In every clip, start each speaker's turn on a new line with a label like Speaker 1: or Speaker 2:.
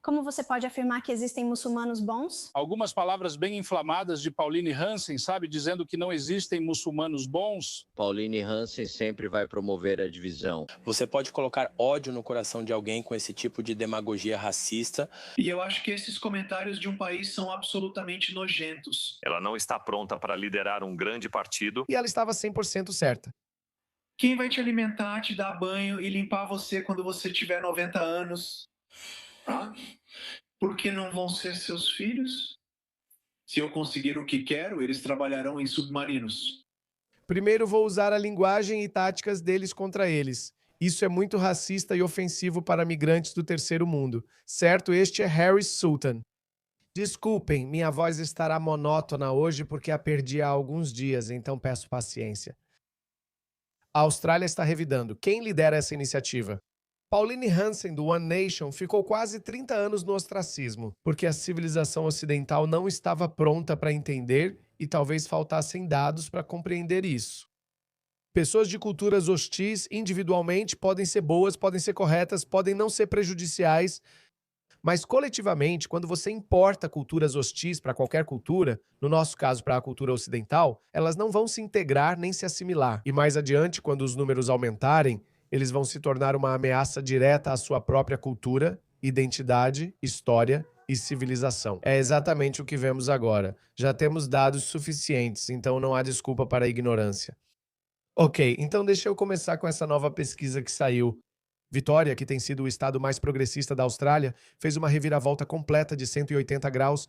Speaker 1: Como você pode afirmar que existem muçulmanos bons?
Speaker 2: Algumas palavras bem inflamadas de Pauline Hansen, sabe, dizendo que não existem muçulmanos bons.
Speaker 3: Pauline Hansen sempre vai promover a divisão.
Speaker 4: Você pode colocar ódio no coração de alguém com esse tipo de demagogia racista.
Speaker 5: E eu acho que esses comentários de um país são absolutamente nojentos.
Speaker 6: Ela não está pronta para liderar um grande partido.
Speaker 7: E ela estava 100% certa.
Speaker 5: Quem vai te alimentar, te dar banho e limpar você quando você tiver 90 anos? Por que não vão ser seus filhos? Se eu conseguir o que quero, eles trabalharão em submarinos.
Speaker 7: Primeiro vou usar a linguagem e táticas deles contra eles. Isso é muito racista e ofensivo para migrantes do terceiro mundo. Certo, este é Harris Sultan. Desculpem, minha voz estará monótona hoje porque a perdi há alguns dias, então peço paciência. A Austrália está revidando. Quem lidera essa iniciativa? Pauline Hansen, do One Nation, ficou quase 30 anos no ostracismo, porque a civilização ocidental não estava pronta para entender e talvez faltassem dados para compreender isso. Pessoas de culturas hostis, individualmente, podem ser boas, podem ser corretas, podem não ser prejudiciais, mas coletivamente, quando você importa culturas hostis para qualquer cultura, no nosso caso para a cultura ocidental, elas não vão se integrar nem se assimilar. E mais adiante, quando os números aumentarem, eles vão se tornar uma ameaça direta à sua própria cultura, identidade, história e civilização. É exatamente o que vemos agora. Já temos dados suficientes, então não há desculpa para a ignorância. Ok, então deixa eu começar com essa nova pesquisa que saiu. Vitória, que tem sido o estado mais progressista da Austrália, fez uma reviravolta completa de 180 graus.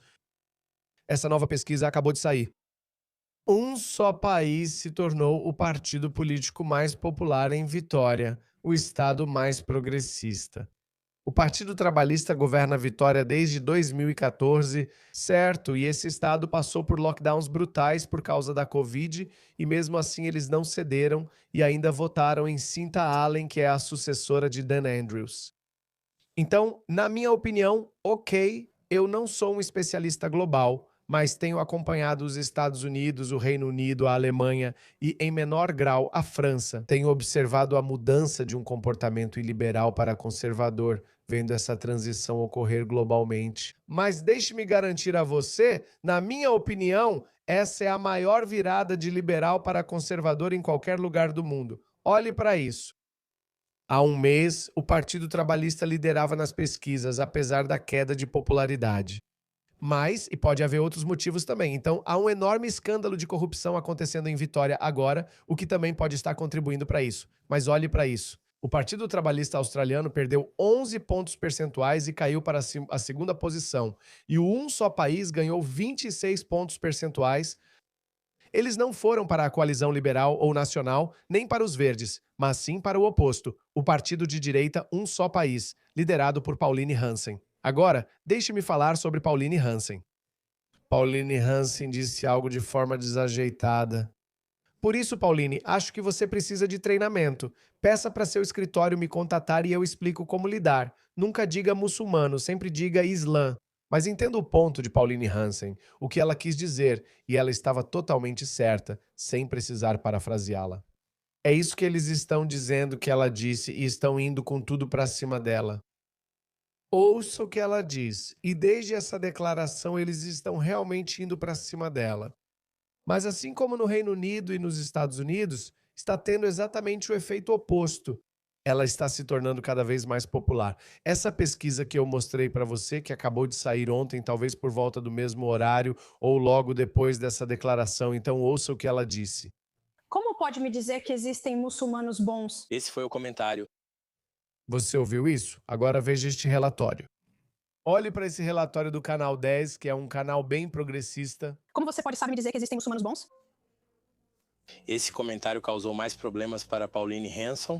Speaker 7: Essa nova pesquisa acabou de sair. Um só país se tornou o partido político mais popular em Vitória, o estado mais progressista. O Partido Trabalhista governa Vitória desde 2014, certo? E esse estado passou por lockdowns brutais por causa da Covid e mesmo assim eles não cederam e ainda votaram em Cinta Allen, que é a sucessora de Dan Andrews. Então, na minha opinião, ok, eu não sou um especialista global, mas tenho acompanhado os Estados Unidos, o Reino Unido, a Alemanha e, em menor grau, a França. Tenho observado a mudança de um comportamento iliberal para conservador, vendo essa transição ocorrer globalmente. Mas deixe-me garantir a você, na minha opinião, essa é a maior virada de liberal para conservador em qualquer lugar do mundo. Olhe para isso. Há um mês, o Partido Trabalhista liderava nas pesquisas, apesar da queda de popularidade. Mas, e pode haver outros motivos também, então há um enorme escândalo de corrupção acontecendo em Vitória agora, o que também pode estar contribuindo para isso. Mas olhe para isso. O Partido Trabalhista Australiano perdeu 11 pontos percentuais e caiu para a segunda posição. E o Um Só País ganhou 26 pontos percentuais. Eles não foram para a coalizão liberal ou nacional, nem para os verdes, mas sim para o oposto, o partido de direita Um Só País, liderado por Pauline Hansen. Agora, deixe-me falar sobre Pauline Hansen. Pauline Hansen disse algo de forma desajeitada. Por isso, Pauline, acho que você precisa de treinamento. Peça para seu escritório me contatar e eu explico como lidar. Nunca diga muçulmano, sempre diga Islã. Mas entenda o ponto de Pauline Hansen, o que ela quis dizer, e ela estava totalmente certa, sem precisar parafraseá-la. É isso que eles estão dizendo que ela disse e estão indo com tudo para cima dela. Ouça o que ela diz, e desde essa declaração eles estão realmente indo para cima dela. Mas assim como no Reino Unido e nos Estados Unidos, está tendo exatamente o efeito oposto. Ela está se tornando cada vez mais popular. Essa pesquisa que eu mostrei para você, que acabou de sair ontem, talvez por volta do mesmo horário ou logo depois dessa declaração, então ouça o que ela disse.
Speaker 1: Como pode me dizer que existem muçulmanos bons?
Speaker 4: Esse foi o comentário.
Speaker 7: Você ouviu isso? Agora veja este relatório. Olhe para esse relatório do Canal 10, que é um canal bem progressista.
Speaker 1: Como você pode saber me dizer que existem muçulmanos bons?
Speaker 4: Esse comentário causou mais problemas para Pauline Hanson.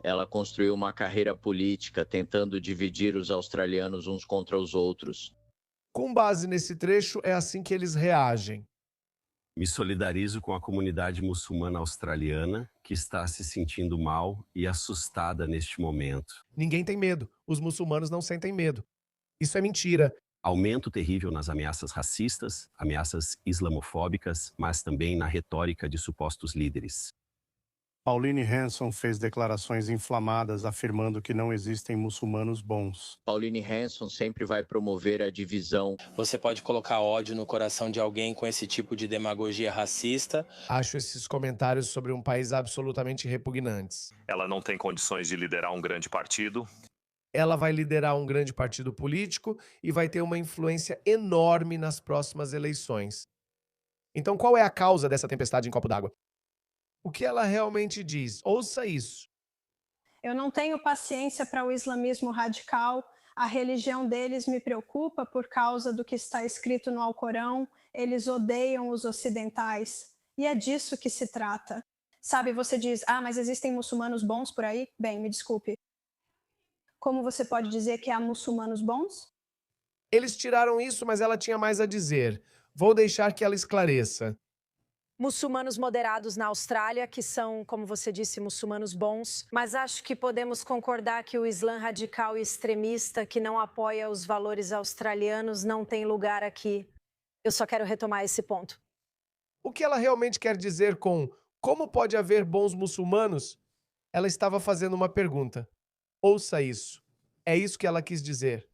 Speaker 3: Ela construiu uma carreira política tentando dividir os australianos uns contra os outros.
Speaker 7: Com base nesse trecho, é assim que eles reagem.
Speaker 8: Me solidarizo com a comunidade muçulmana australiana, que está se sentindo mal e assustada neste momento.
Speaker 7: Ninguém tem medo. Os muçulmanos não sentem medo. Isso é mentira.
Speaker 8: Aumento terrível nas ameaças racistas, ameaças islamofóbicas, mas também na retórica de supostos líderes.
Speaker 9: Pauline Hanson fez declarações inflamadas afirmando que não existem muçulmanos bons.
Speaker 3: Pauline Hanson sempre vai promover a divisão.
Speaker 4: Você pode colocar ódio no coração de alguém com esse tipo de demagogia racista.
Speaker 7: Acho esses comentários sobre um país absolutamente repugnantes.
Speaker 6: Ela não tem condições de liderar um grande partido.
Speaker 7: Ela vai liderar um grande partido político e vai ter uma influência enorme nas próximas eleições. Então, qual é a causa dessa tempestade em copo d'água? O que ela realmente diz? Ouça isso.
Speaker 1: Eu não tenho paciência para o islamismo radical. A religião deles me preocupa por causa do que está escrito no Alcorão. Eles odeiam os ocidentais. E é disso que se trata. Sabe, você diz, mas existem muçulmanos bons por aí? Bem, me desculpe. Como você pode dizer que há muçulmanos bons?
Speaker 7: Eles tiraram isso, mas ela tinha mais a dizer. Vou deixar que ela esclareça.
Speaker 10: Muçulmanos moderados na Austrália, que são, como você disse, muçulmanos bons, mas acho que podemos concordar que o Islã radical e extremista, que não apoia os valores australianos, não tem lugar aqui. Eu só quero retomar esse ponto.
Speaker 7: O que ela realmente quer dizer com como pode haver bons muçulmanos? Ela estava fazendo uma pergunta. Ouça isso. É isso que ela quis dizer.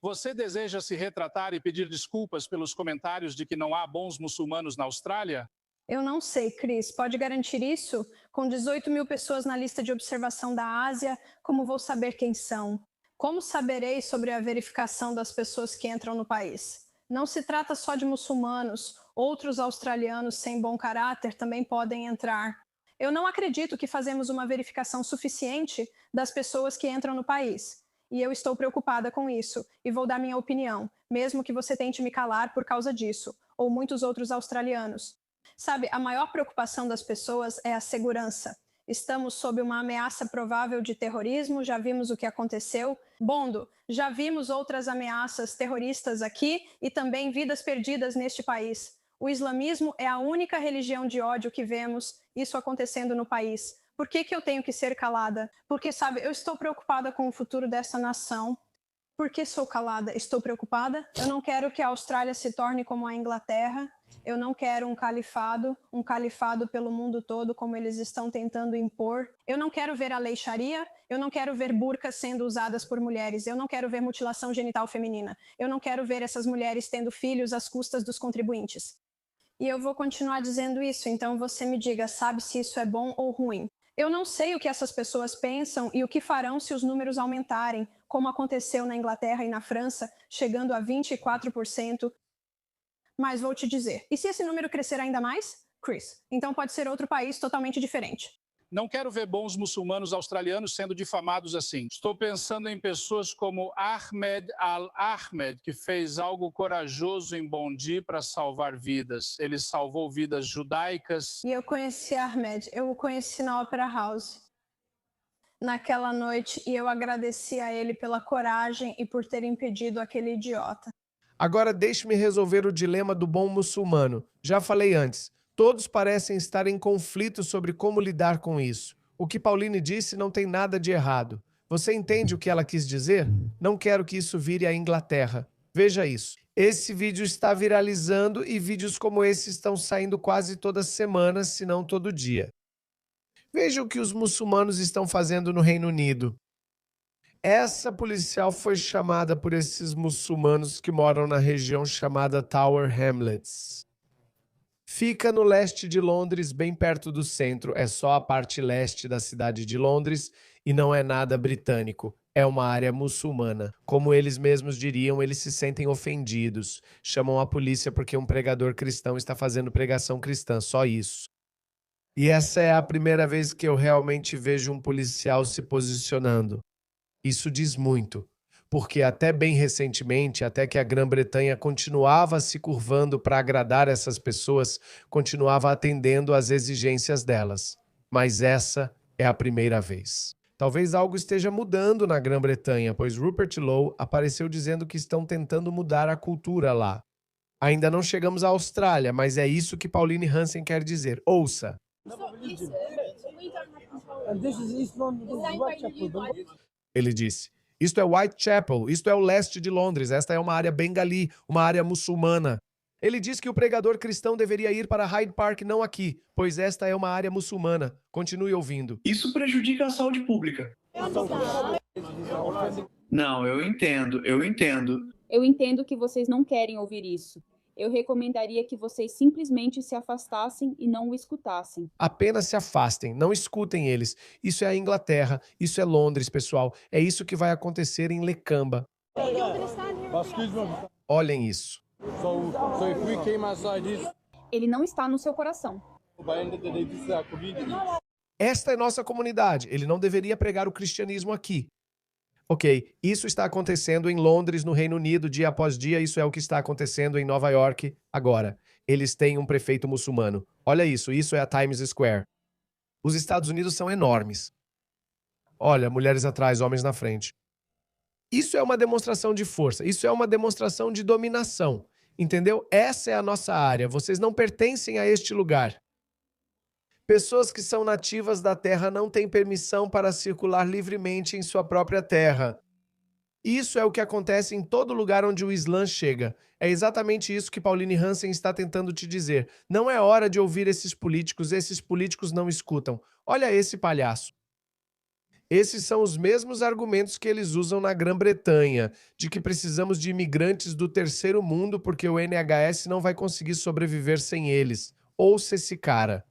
Speaker 2: Você deseja se retratar e pedir desculpas pelos comentários de que não há bons muçulmanos na Austrália?
Speaker 1: Eu não sei, Chris. Pode garantir isso? Com 18 mil pessoas na lista de observação da Ásia, como vou saber quem são? Como saberei sobre a verificação das pessoas que entram no país? Não se trata só de muçulmanos. Outros australianos sem bom caráter também podem entrar. Eu não acredito que fazemos uma verificação suficiente das pessoas que entram no país. E eu estou preocupada com isso, e vou dar minha opinião, mesmo que você tente me calar por causa disso, ou muitos outros australianos. Sabe, a maior preocupação das pessoas é a segurança. Estamos sob uma ameaça provável de terrorismo, já vimos o que aconteceu. Bondo, já vimos outras ameaças terroristas aqui e também vidas perdidas neste país. O islamismo é a única religião de ódio que vemos isso acontecendo no país. Por que eu tenho que ser calada? Porque, sabe, eu estou preocupada com o futuro dessa nação. Por que sou calada? Estou preocupada? Eu não quero que a Austrália se torne como a Inglaterra. Eu não quero um califado pelo mundo todo, como eles estão tentando impor. Eu não quero ver a lei Sharia. Eu não quero ver burcas sendo usadas por mulheres. Eu não quero ver mutilação genital feminina. Eu não quero ver essas mulheres tendo filhos às custas dos contribuintes. E eu vou continuar dizendo isso, então você me diga, sabe se isso é bom ou ruim? Eu não sei o que essas pessoas pensam e o que farão se os números aumentarem, como aconteceu na Inglaterra e na França, chegando a 24%. Mas vou te dizer, e se esse número crescer ainda mais? Chris, então pode ser outro país totalmente diferente.
Speaker 2: Não quero ver bons muçulmanos australianos sendo difamados assim. Estou pensando em pessoas como Ahmed Al-Ahmed, que fez algo corajoso em Bondi para salvar vidas. Ele salvou vidas judaicas.
Speaker 1: E eu conheci Ahmed, eu o conheci na Opera House naquela noite e eu agradeci a ele pela coragem e por ter impedido aquele idiota.
Speaker 7: Agora deixe-me resolver o dilema do bom muçulmano. Já falei antes. Todos parecem estar em conflito sobre como lidar com isso. O que Pauline disse não tem nada de errado. Você entende o que ela quis dizer? Não quero que isso vire a Inglaterra. Veja isso. Esse vídeo está viralizando e vídeos como esse estão saindo quase toda semana, se não todo dia. Veja o que os muçulmanos estão fazendo no Reino Unido. Essa policial foi chamada por esses muçulmanos que moram na região chamada Tower Hamlets. Fica no leste de Londres, bem perto do centro. É só a parte leste da cidade de Londres e não é nada britânico. É uma área muçulmana. Como eles mesmos diriam, eles se sentem ofendidos. Chamam a polícia porque um pregador cristão está fazendo pregação cristã, só isso. E essa é a primeira vez que eu realmente vejo um policial se posicionando. Isso diz muito. Porque até bem recentemente, até que a Grã-Bretanha continuava se curvando para agradar essas pessoas, continuava atendendo às exigências delas. Mas essa é a primeira vez. Talvez algo esteja mudando na Grã-Bretanha, pois Rupert Lowe apareceu dizendo que estão tentando mudar a cultura lá. Ainda não chegamos à Austrália, mas é isso que Pauline Hanson quer dizer. Ouça. Ele disse. Isto é Whitechapel, isto é o leste de Londres, esta é uma área bengali, uma área muçulmana. Ele diz que o pregador cristão deveria ir para Hyde Park, não aqui, pois esta é uma área muçulmana. Continue ouvindo.
Speaker 5: Isso prejudica a saúde pública. Não, eu entendo.
Speaker 11: Eu entendo que vocês não querem ouvir isso. Eu recomendaria que vocês simplesmente se afastassem e não o escutassem.
Speaker 7: Apenas se afastem, não escutem eles. Isso é a Inglaterra, isso é Londres, pessoal. É isso que vai acontecer em Lecamba. Olhem isso.
Speaker 11: Ele não está no seu coração.
Speaker 7: Esta é nossa comunidade. Ele não deveria pregar o cristianismo aqui. Ok, isso está acontecendo em Londres, no Reino Unido, dia após dia. Isso é o que está acontecendo em Nova York agora. Eles têm um prefeito muçulmano. Olha isso é a Times Square. Os Estados Unidos são enormes. Olha, mulheres atrás, homens na frente. Isso é uma demonstração de força. Isso é uma demonstração de dominação. Entendeu? Essa é a nossa área. Vocês não pertencem a este lugar. Pessoas que são nativas da terra não têm permissão para circular livremente em sua própria terra. Isso é o que acontece em todo lugar onde o Islã chega. É exatamente isso que Pauline Hansen está tentando te dizer. Não é hora de ouvir esses políticos não escutam. Olha esse palhaço. Esses são os mesmos argumentos que eles usam na Grã-Bretanha, de que precisamos de imigrantes do terceiro mundo porque o NHS não vai conseguir sobreviver sem eles. Ouça esse cara.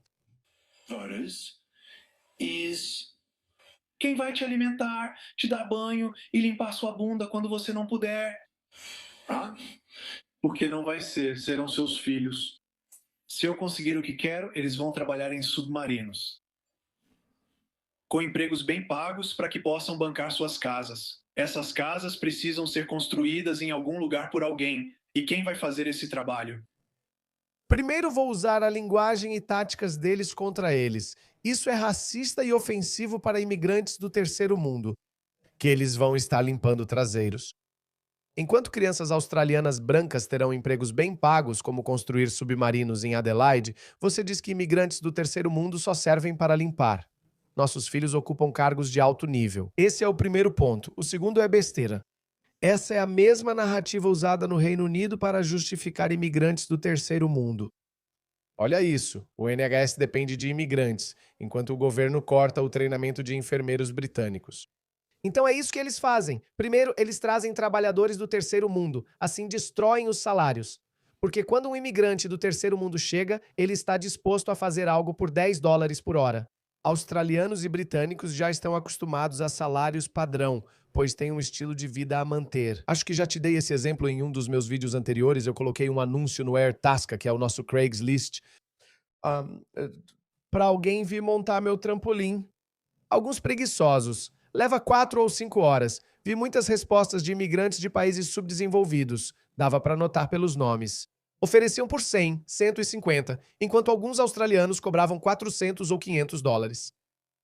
Speaker 5: Quem vai te alimentar, te dar banho e limpar sua bunda quando você não puder? Porque não vai ser, serão seus filhos. Se eu conseguir o que quero, eles vão trabalhar em submarinos, com empregos bem pagos para que possam bancar suas casas. Essas casas precisam ser construídas em algum lugar por alguém. E quem vai fazer esse trabalho?
Speaker 7: Primeiro vou usar a linguagem e táticas deles contra eles. Isso é racista e ofensivo para imigrantes do terceiro mundo, que eles vão estar limpando traseiros. Enquanto crianças australianas brancas terão empregos bem pagos, como construir submarinos em Adelaide, você diz que imigrantes do terceiro mundo só servem para limpar. Nossos filhos ocupam cargos de alto nível. Esse é o primeiro ponto. O segundo é besteira. Essa é a mesma narrativa usada no Reino Unido para justificar imigrantes do terceiro mundo. Olha isso, o NHS depende de imigrantes, enquanto o governo corta o treinamento de enfermeiros britânicos. Então é isso que eles fazem. Primeiro, eles trazem trabalhadores do terceiro mundo, assim destroem os salários. Porque quando um imigrante do terceiro mundo chega, ele está disposto a fazer algo por $10 por hora. Australianos e britânicos já estão acostumados a salários padrão, pois têm um estilo de vida a manter. Acho que já te dei esse exemplo em um dos meus vídeos anteriores. Eu coloquei um anúncio no AirTasker, que é o nosso Craigslist, para alguém vir montar meu trampolim. Alguns preguiçosos. Leva 4 ou 5 horas. Vi muitas respostas de imigrantes de países subdesenvolvidos. Dava para notar pelos nomes. Ofereciam por 100, 150, enquanto alguns australianos cobravam $400 ou $500.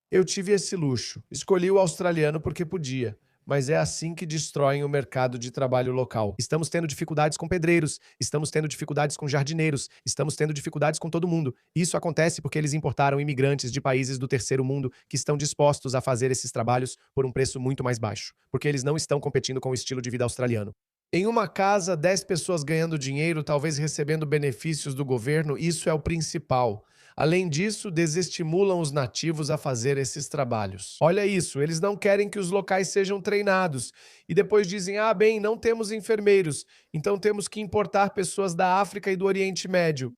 Speaker 7: Eu tive esse luxo. Escolhi o australiano porque podia. Mas é assim que destroem o mercado de trabalho local. Estamos tendo dificuldades com pedreiros, estamos tendo dificuldades com jardineiros, estamos tendo dificuldades com todo mundo. Isso acontece porque eles importaram imigrantes de países do terceiro mundo que estão dispostos a fazer esses trabalhos por um preço muito mais baixo, porque eles não estão competindo com o estilo de vida australiano. Em uma casa, 10 pessoas ganhando dinheiro, talvez recebendo benefícios do governo, isso é o principal. Além disso, desestimulam os nativos a fazer esses trabalhos. Olha isso, eles não querem que os locais sejam treinados. E depois dizem, bem, não temos enfermeiros, então temos que importar pessoas da África e do Oriente Médio.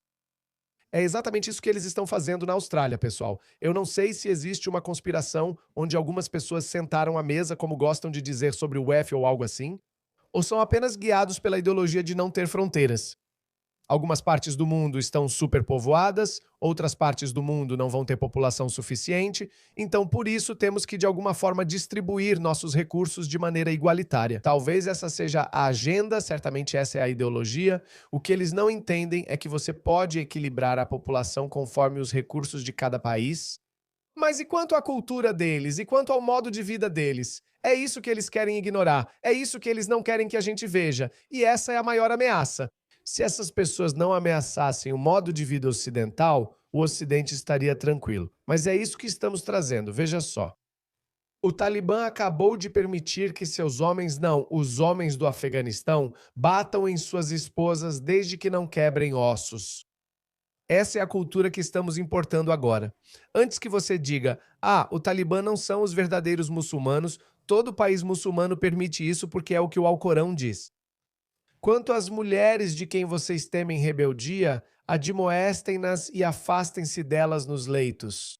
Speaker 7: É exatamente isso que eles estão fazendo na Austrália, pessoal. Eu não sei se existe uma conspiração onde algumas pessoas sentaram à mesa, como gostam de dizer sobre o UF ou algo assim, ou são apenas guiados pela ideologia de não ter fronteiras. Algumas partes do mundo estão superpovoadas, outras partes do mundo não vão ter população suficiente, então por isso temos que de alguma forma distribuir nossos recursos de maneira igualitária. Talvez essa seja a agenda, certamente essa é a ideologia. O que eles não entendem é que você pode equilibrar a população conforme os recursos de cada país. Mas e quanto à cultura deles? E quanto ao modo de vida deles? É isso que eles querem ignorar, é isso que eles não querem que a gente veja, e essa é a maior ameaça. Se essas pessoas não ameaçassem o modo de vida ocidental, o Ocidente estaria tranquilo. Mas é isso que estamos trazendo, veja só. O Talibã acabou de permitir que seus homens, não, os homens do Afeganistão, batam em suas esposas desde que não quebrem ossos. Essa é a cultura que estamos importando agora. Antes que você diga, o Talibã não são os verdadeiros muçulmanos, todo país muçulmano permite isso porque é o que o Alcorão diz. Quanto às mulheres de quem vocês temem rebeldia, admoestem-nas e afastem-se delas nos leitos.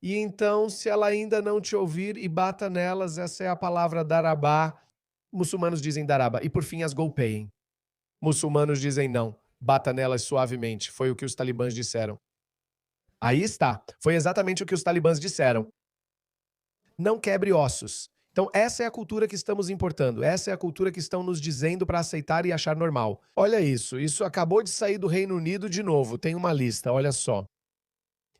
Speaker 7: E então, se ela ainda não te ouvir, e bata nelas, essa é a palavra darabá. Muçulmanos dizem daraba. E por fim, as golpeiem. Muçulmanos dizem não. Bata nelas suavemente. Foi o que os talibãs disseram. Aí está. Foi exatamente o que os talibãs disseram. Não quebre ossos. Então, essa é a cultura que estamos importando. Essa é a cultura que estão nos dizendo para aceitar e achar normal. Olha isso. Isso acabou de sair do Reino Unido de novo. Tem uma lista, olha só.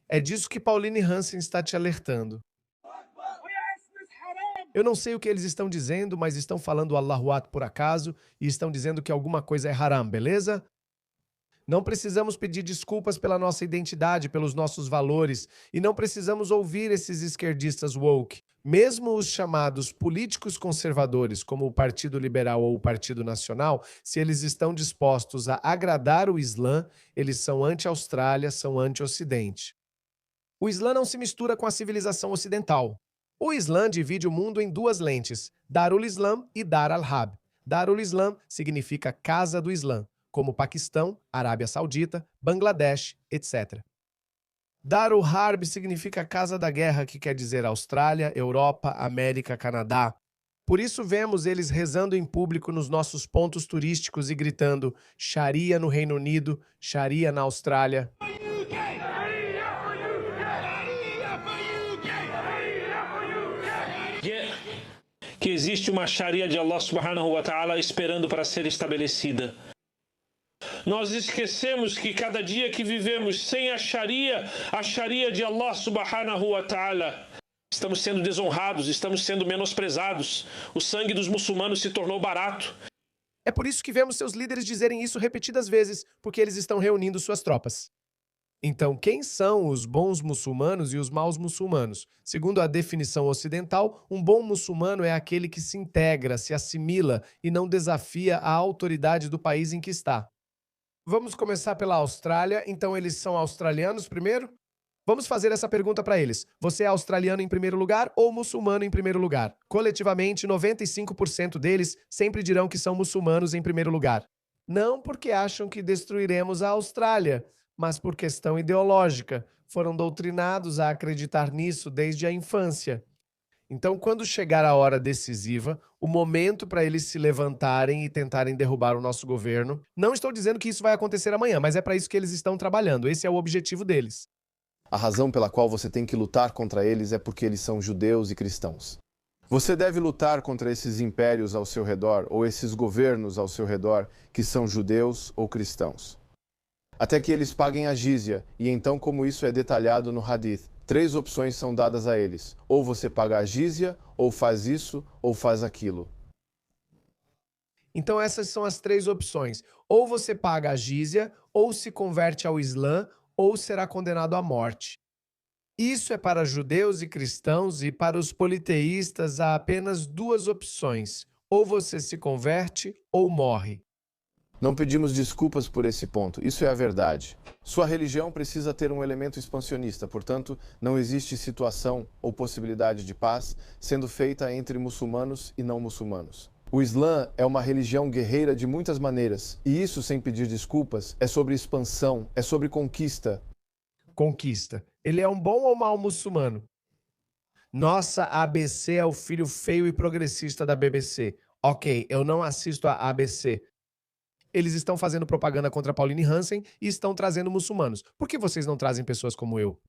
Speaker 7: É disso que Pauline Hansen está te alertando. Eu não sei o que eles estão dizendo, mas estão falando Allahu Akbar por acaso e estão dizendo que alguma coisa é haram, beleza? Não precisamos pedir desculpas pela nossa identidade, pelos nossos valores, e não precisamos ouvir esses esquerdistas woke. Mesmo os chamados políticos conservadores, como o Partido Liberal ou o Partido Nacional, se eles estão dispostos a agradar o Islã, eles são anti-Austrália, são anti-Ocidente. O Islã não se mistura com a civilização ocidental. O Islã divide o mundo em duas lentes, Darul Islam e Dar al-Harb. Darul Islam significa Casa do Islã, como Paquistão, Arábia Saudita, Bangladesh, etc. Darul Harb significa Casa da Guerra, que quer dizer Austrália, Europa, América, Canadá. Por isso vemos eles rezando em público nos nossos pontos turísticos e gritando Sharia no Reino Unido, Sharia na Austrália.
Speaker 12: Que existe uma Sharia de Allah subhanahu wa ta'ala esperando para ser estabelecida. Nós esquecemos que cada dia que vivemos sem a Sharia de Allah subhanahu wa ta'ala, estamos sendo desonrados, estamos sendo menosprezados. O sangue dos muçulmanos se tornou barato.
Speaker 7: É por isso que vemos seus líderes dizerem isso repetidas vezes, porque eles estão reunindo suas tropas. Então, quem são os bons muçulmanos e os maus muçulmanos? Segundo a definição ocidental, um bom muçulmano é aquele que se integra, se assimila e não desafia a autoridade do país em que está. Vamos começar pela Austrália. Então, eles são australianos primeiro? Vamos fazer essa pergunta para eles. Você é australiano em primeiro lugar ou muçulmano em primeiro lugar? Coletivamente, 95% deles sempre dirão que são muçulmanos em primeiro lugar. Não porque acham que destruiremos a Austrália, mas por questão ideológica. Foram doutrinados a acreditar nisso desde a infância. Então, quando chegar a hora decisiva, o momento para eles se levantarem e tentarem derrubar o nosso governo, não estou dizendo que isso vai acontecer amanhã, mas é para isso que eles estão trabalhando. Esse é o objetivo deles.
Speaker 13: A razão pela qual você tem que lutar contra eles é porque eles são judeus e cristãos. Você deve lutar contra esses impérios ao seu redor, ou esses governos ao seu redor, que são judeus ou cristãos. Até que eles paguem a jizya, e então, como isso é detalhado no Hadith, 3 opções são dadas a eles. Ou você paga a jizya, ou faz isso, ou faz aquilo.
Speaker 7: Então essas são as 3 opções. Ou você paga a jizya, ou se converte ao Islã, ou será condenado à morte. Isso é para judeus e cristãos, e para os politeístas há apenas 2 opções. Ou você se converte, ou morre.
Speaker 13: Não pedimos desculpas por esse ponto, isso é a verdade. Sua religião precisa ter um elemento expansionista, portanto, não existe situação ou possibilidade de paz sendo feita entre muçulmanos e não muçulmanos. O Islã é uma religião guerreira de muitas maneiras, e isso, sem pedir desculpas, é sobre expansão, é sobre conquista.
Speaker 7: Conquista. Ele é um bom ou mau muçulmano? Nossa, a ABC é o filho feio e progressista da BBC. Ok, eu não assisto a ABC. Eles estão fazendo propaganda contra Pauline Hansen e estão trazendo muçulmanos. Por que vocês não trazem pessoas como eu?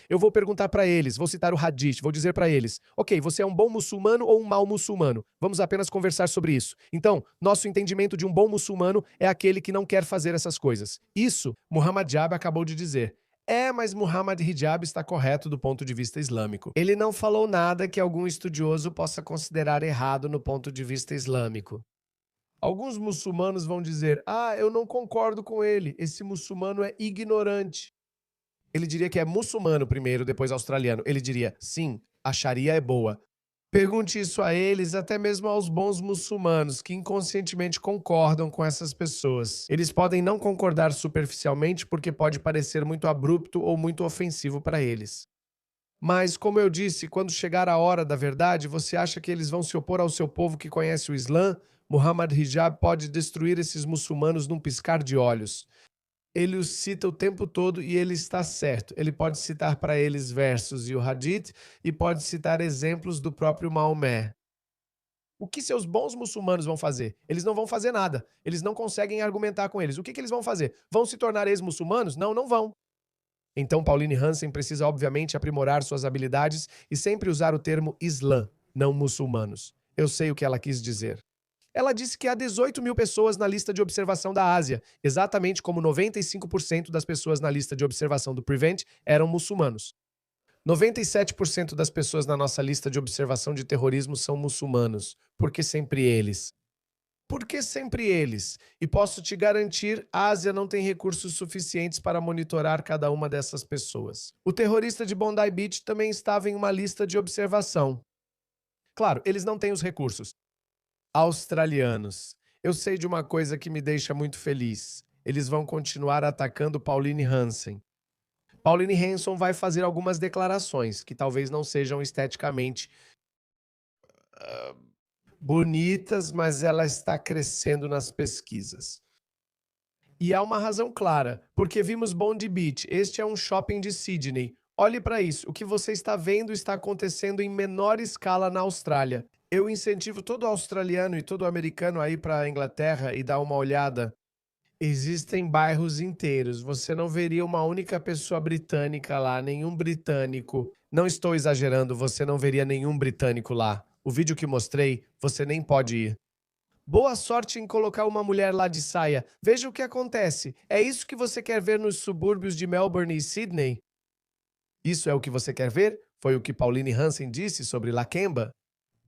Speaker 7: Eu vou perguntar para eles, vou citar o Hadith, vou dizer para eles, ok, você é um bom muçulmano ou um mau muçulmano? Vamos apenas conversar sobre isso. Então, nosso entendimento de um bom muçulmano é aquele que não quer fazer essas coisas. Isso, Muhammad Hijab acabou de dizer. Mas Muhammad Hijab está correto do ponto de vista islâmico. Ele não falou nada que algum estudioso possa considerar errado no ponto de vista islâmico. Alguns muçulmanos vão dizer, eu não concordo com ele, esse muçulmano é ignorante. Ele diria que é muçulmano primeiro, depois australiano. Ele diria, sim, A Sharia é boa. Pergunte isso a eles, até mesmo aos bons muçulmanos, que inconscientemente concordam com essas pessoas. Eles podem não concordar superficialmente porque pode parecer muito abrupto ou muito ofensivo para eles. Mas, como eu disse, quando chegar a hora da verdade, você acha que eles vão se opor ao seu povo que conhece o Islã? Muhammad Hijab pode destruir esses muçulmanos num piscar de olhos. Ele os cita o tempo todo e ele está certo. Ele pode citar para eles versos e o Hadith e pode citar exemplos do próprio Maomé. O que seus bons muçulmanos vão fazer? Eles não vão fazer nada. Eles não conseguem argumentar com eles. O que eles vão fazer? Vão se tornar ex-muçulmanos? Não, não vão. Então Pauline Hansen precisa obviamente aprimorar suas habilidades e sempre usar o termo Islã, não muçulmanos. Eu sei o que ela quis dizer. Ela disse que há 18 mil pessoas na lista de observação da Ásia, exatamente como 95% das pessoas na lista de observação do Prevent eram muçulmanos. 97% das pessoas na nossa lista de observação de terrorismo são muçulmanos. Por que sempre eles? Por que sempre eles? E posso te garantir, a Ásia não tem recursos suficientes para monitorar cada uma dessas pessoas. O terrorista de Bondi Beach também estava em uma lista de observação. Claro, eles não têm os recursos. Australianos. Eu sei de uma coisa que me deixa muito feliz. Eles vão continuar atacando Pauline Hansen. Pauline Hanson vai fazer algumas declarações que talvez não sejam esteticamente bonitas, mas ela está crescendo nas pesquisas. E há uma razão clara, porque vimos Bondi Beach. Este é um shopping de Sydney. Olhe para isso. O que você está vendo está acontecendo em menor escala na Austrália. Eu incentivo todo australiano e todo americano a ir para a Inglaterra e dar uma olhada. Existem bairros inteiros. Você não veria uma única pessoa britânica lá, nenhum britânico. Não estou exagerando, você não veria nenhum britânico lá. O vídeo que mostrei, você nem pode ir. Boa sorte em colocar uma mulher lá de saia. Veja o que acontece. É isso que você quer ver nos subúrbios de Melbourne e Sydney? Isso é o que você quer ver? Foi o que Pauline Hansen disse sobre Lakemba?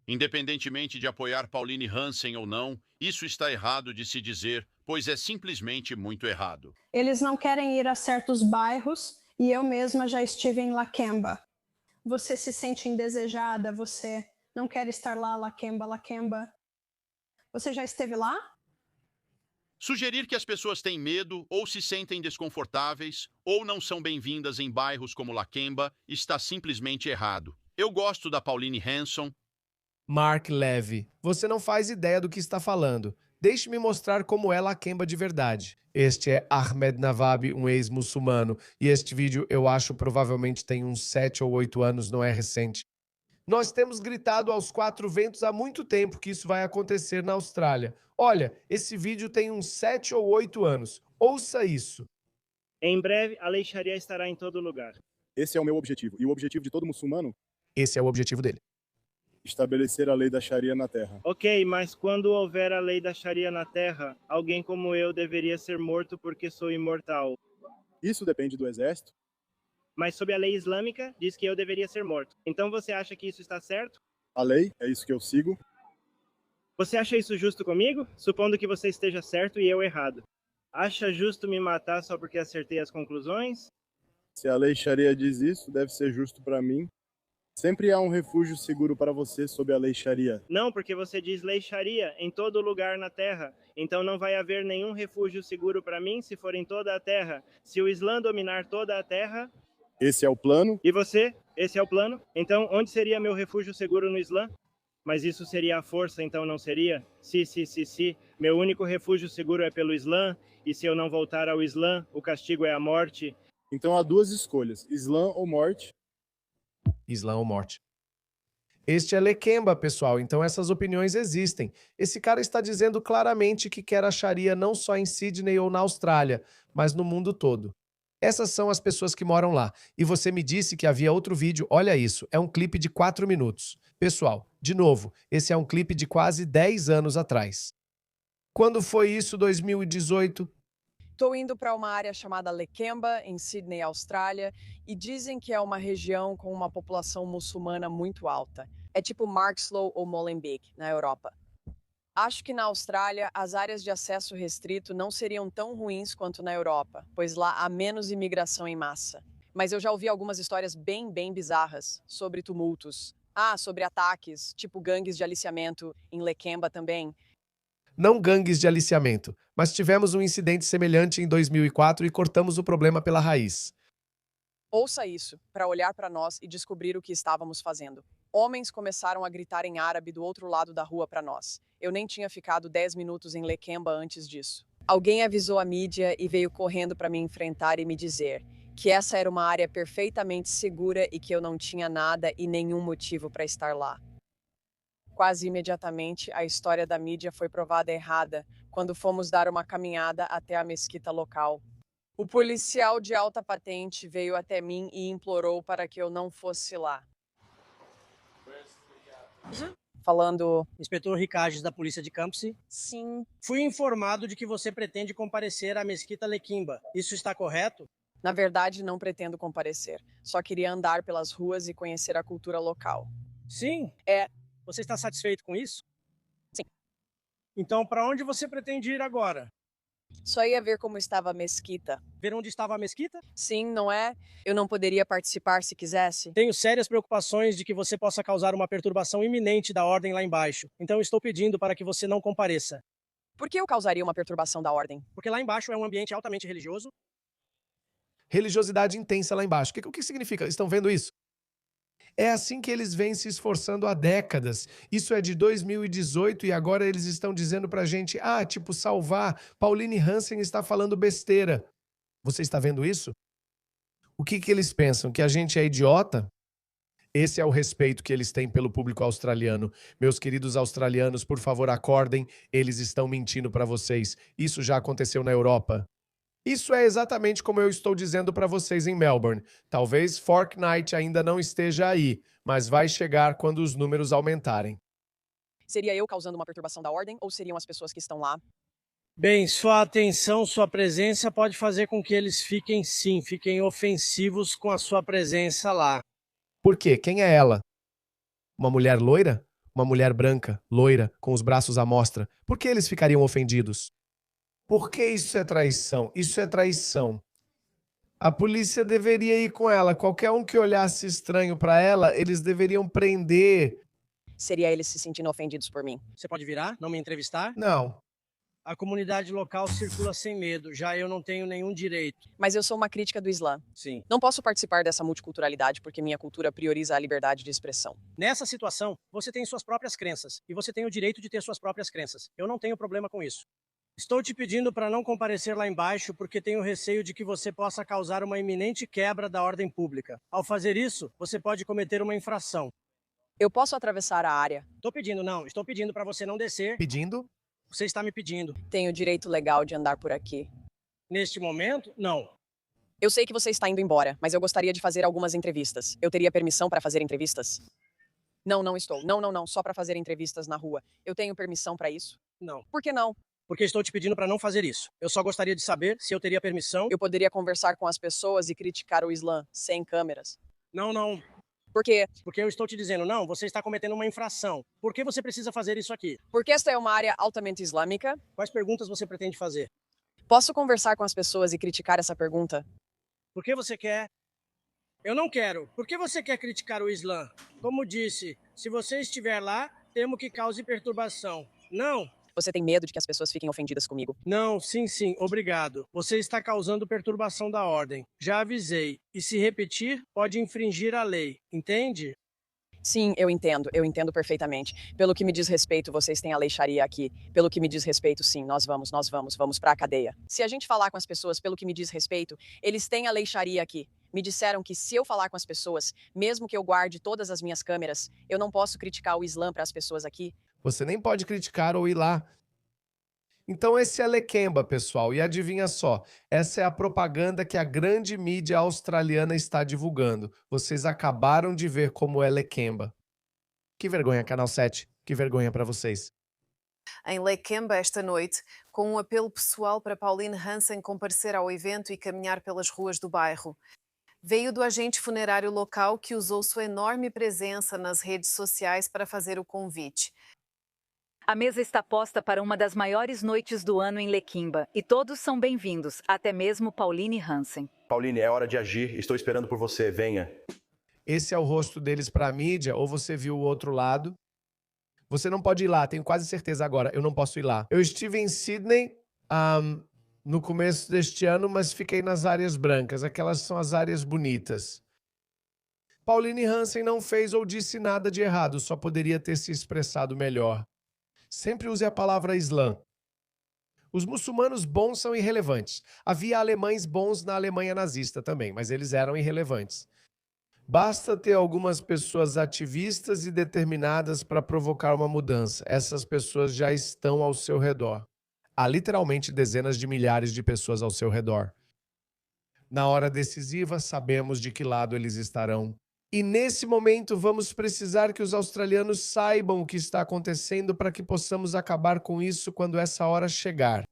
Speaker 14: Independentemente de apoiar Pauline Hansen ou não, isso está errado de se dizer, pois é simplesmente muito errado.
Speaker 1: Eles não querem ir a certos bairros e eu mesma já estive em Lakemba. Você se sente indesejada, você não quer estar lá, Lakemba. Você já esteve lá?
Speaker 14: Sugerir que as pessoas têm medo ou se sentem desconfortáveis ou não são bem-vindas em bairros como Lakemba está simplesmente errado. Eu gosto da Pauline Hanson.
Speaker 7: Mark Levy, você não faz ideia do que está falando. Deixe-me mostrar como é Lakemba de verdade. Este é Ahmed Nawab, um ex-muçulmano, e este vídeo eu acho provavelmente tem uns 7 ou 8 anos, não é recente. Nós temos gritado aos 4 ventos há muito tempo que isso vai acontecer na Austrália. Olha, esse vídeo tem uns 7 ou 8 anos. Ouça isso.
Speaker 15: Em breve, a lei Sharia estará em todo lugar.
Speaker 16: Esse é o meu objetivo. E o objetivo de todo muçulmano?
Speaker 7: Esse é o objetivo dele.
Speaker 16: Estabelecer a lei da Sharia na Terra.
Speaker 15: Ok, mas quando houver a lei da Sharia na Terra, alguém como eu deveria ser morto porque sou imortal.
Speaker 16: Isso depende do exército.
Speaker 15: Mas sob a lei islâmica, diz que eu deveria ser morto. Então você acha que isso está certo?
Speaker 16: A lei, é isso que eu sigo.
Speaker 15: Você acha isso justo comigo? Supondo que você esteja certo e eu errado. Acha justo me matar só porque acertei as conclusões?
Speaker 16: Se a lei Sharia diz isso, deve ser justo para mim. Sempre há um refúgio seguro para você sob a lei Sharia.
Speaker 15: Não, porque você diz lei Sharia em todo lugar na Terra. Então não vai haver nenhum refúgio seguro para mim se for em toda a Terra. Se o Islã dominar toda a Terra...
Speaker 16: Esse é o plano?
Speaker 15: E você? Esse é o plano? Então onde seria meu refúgio seguro no Islã? Mas isso seria a força, então não seria? Se. Meu único refúgio seguro é pelo Islã. E se eu não voltar ao Islã, o castigo é a morte.
Speaker 16: Então há duas escolhas, Islã ou morte.
Speaker 7: Islã ou morte. Este é Lakemba, pessoal, então essas opiniões existem. Esse cara está dizendo claramente que quer a Sharia não só em Sydney ou na Austrália, mas no mundo todo. Essas são as pessoas que moram lá. E você me disse que havia outro vídeo, olha isso, é um clipe de 4 minutos. Pessoal, de novo, esse é um clipe de quase 10 anos atrás. Quando foi isso, 2018?
Speaker 17: Estou indo para uma área chamada Lakemba, em Sydney, Austrália, e dizem que é uma região com uma população muçulmana muito alta. É tipo Markslow ou Molenbeek, na Europa. Acho que na Austrália, as áreas de acesso restrito não seriam tão ruins quanto na Europa, pois lá há menos imigração em massa. Mas eu já ouvi algumas histórias bem bizarras sobre tumultos. Sobre ataques, tipo gangues de aliciamento em Lakemba também.
Speaker 7: Não gangues de aliciamento, mas tivemos um incidente semelhante em 2004 e cortamos o problema pela raiz.
Speaker 17: Ouça isso, para olhar para nós e descobrir o que estávamos fazendo. Homens começaram a gritar em árabe do outro lado da rua para nós. Eu nem tinha ficado 10 minutos em Lakemba antes disso. Alguém avisou a mídia e veio correndo para me enfrentar e me dizer que essa era uma área perfeitamente segura e que eu não tinha nada e nenhum motivo para estar lá. Quase imediatamente, a história da mídia foi provada errada quando fomos dar uma caminhada até a mesquita local. O policial de alta patente veio até mim e implorou para que eu não fosse lá. Falando...
Speaker 18: Inspetor Ricages, da Polícia de Campsie.
Speaker 17: Sim.
Speaker 18: Fui informado de que você pretende comparecer à mesquita Lakemba. Isso está correto?
Speaker 17: Na verdade, não pretendo comparecer. Só queria andar pelas ruas e conhecer a cultura local.
Speaker 18: Sim? Você está satisfeito com isso?
Speaker 17: Sim.
Speaker 18: Então, para onde você pretende ir agora?
Speaker 17: Só ia ver como estava a mesquita.
Speaker 18: Ver onde estava a mesquita?
Speaker 17: Sim, não é? Eu não poderia participar se quisesse?
Speaker 18: Tenho sérias preocupações de que você possa causar uma perturbação iminente da ordem lá embaixo. Então estou pedindo para que você não compareça.
Speaker 17: Por que eu causaria uma perturbação da ordem?
Speaker 18: Porque lá embaixo é um ambiente altamente religioso.
Speaker 7: Religiosidade intensa lá embaixo. O que significa? Estão vendo isso? É assim que eles vêm se esforçando há décadas. Isso é de 2018 e agora eles estão dizendo pra gente, salvar. Pauline Hansen está falando besteira. Você está vendo isso? O que eles pensam? Que a gente é idiota? Esse é o respeito que eles têm pelo público australiano. Meus queridos australianos, por favor, acordem. Eles estão mentindo pra vocês. Isso já aconteceu na Europa. Isso é exatamente como eu estou dizendo para vocês em Melbourne. Talvez Fortnite ainda não esteja aí, mas vai chegar quando os números aumentarem.
Speaker 17: Seria eu causando uma perturbação da ordem ou seriam as pessoas que estão lá?
Speaker 18: Bem, sua atenção, sua presença pode fazer com que eles fiquem ofensivos com a sua presença lá.
Speaker 7: Por quê? Quem é ela? Uma mulher loira? Uma mulher branca, loira, com os braços à mostra? Por que eles ficariam ofendidos? Porque isso é traição. Isso é traição. A polícia deveria ir com ela. Qualquer um que olhasse estranho para ela, eles deveriam prender.
Speaker 17: Seria eles se sentindo ofendidos por mim.
Speaker 18: Você pode virar? Não me entrevistar?
Speaker 7: Não.
Speaker 18: A comunidade local circula sem medo. Já eu não tenho nenhum direito.
Speaker 17: Mas eu sou uma crítica do Islã.
Speaker 18: Sim.
Speaker 17: Não posso participar dessa multiculturalidade porque minha cultura prioriza a liberdade de expressão.
Speaker 18: Nessa situação, você tem suas próprias crenças. E você tem o direito de ter suas próprias crenças. Eu não tenho problema com isso. Estou te pedindo para não comparecer lá embaixo porque tenho receio de que você possa causar uma iminente quebra da ordem pública. Ao fazer isso, você pode cometer uma infração.
Speaker 17: Eu posso atravessar a área?
Speaker 18: Estou pedindo para você não descer.
Speaker 7: Pedindo?
Speaker 18: Você está me pedindo.
Speaker 17: Tenho direito legal de andar por aqui.
Speaker 18: Neste momento, não.
Speaker 17: Eu sei que você está indo embora, mas eu gostaria de fazer algumas entrevistas. Eu teria permissão para fazer entrevistas? Não estou. Não, só para fazer entrevistas na rua. Eu tenho permissão para isso?
Speaker 18: Não.
Speaker 17: Por que não?
Speaker 18: Porque estou te pedindo para não fazer isso. Eu só gostaria de saber se eu teria permissão.
Speaker 17: Eu poderia conversar com as pessoas e criticar o Islã sem câmeras.
Speaker 18: Não.
Speaker 17: Por quê?
Speaker 18: Porque eu estou te dizendo, não, você está cometendo uma infração. Por que você precisa fazer isso aqui?
Speaker 17: Porque esta é uma área altamente islâmica.
Speaker 18: Quais perguntas você pretende fazer?
Speaker 17: Posso conversar com as pessoas e criticar essa pergunta?
Speaker 18: Por que você quer? Eu não quero. Por que você quer criticar o Islã? Como disse, se você estiver lá, temo que cause perturbação. Não.
Speaker 17: Você tem medo de que as pessoas fiquem ofendidas comigo?
Speaker 18: Não, sim, obrigado. Você está causando perturbação da ordem. Já avisei. E se repetir, pode infringir a lei. Entende?
Speaker 17: Sim, eu entendo perfeitamente. Pelo que me diz respeito, vocês têm a lei Sharia aqui. Pelo que me diz respeito, sim, nós vamos para a cadeia. Se a gente falar com as pessoas, pelo que me diz respeito, eles têm a lei Sharia aqui. Me disseram que se eu falar com as pessoas, mesmo que eu guarde todas as minhas câmeras, eu não posso criticar o Islã para as pessoas aqui.
Speaker 7: Você nem pode criticar ou ir lá. Então esse é Lakemba, pessoal. E adivinha só, essa é a propaganda que a grande mídia australiana está divulgando. Vocês acabaram de ver como é Lakemba. Que vergonha, Canal 7. Que vergonha para vocês.
Speaker 19: Em Lakemba esta noite, com um apelo pessoal para Pauline Hansen comparecer ao evento e caminhar pelas ruas do bairro. Veio do agente funerário local que usou sua enorme presença nas redes sociais para fazer o convite.
Speaker 20: A mesa está posta para uma das maiores noites do ano em Lequimba, e todos são bem-vindos, até mesmo Pauline Hansen.
Speaker 21: Pauline, é hora de agir. Estou esperando por você. Venha.
Speaker 7: Esse é o rosto deles para a mídia, ou você viu o outro lado? Você não pode ir lá, tenho quase certeza agora. Eu não posso ir lá. Eu estive em Sydney no começo deste ano, mas fiquei nas áreas brancas. Aquelas são as áreas bonitas. Pauline Hansen não fez ou disse nada de errado, só poderia ter se expressado melhor. Sempre use a palavra Islã. Os muçulmanos bons são irrelevantes. Havia alemães bons na Alemanha nazista também, mas eles eram irrelevantes. Basta ter algumas pessoas ativistas e determinadas para provocar uma mudança. Essas pessoas já estão ao seu redor. Há literalmente dezenas de milhares de pessoas ao seu redor. Na hora decisiva, sabemos de que lado eles estarão. E nesse momento vamos precisar que os australianos saibam o que está acontecendo para que possamos acabar com isso quando essa hora chegar.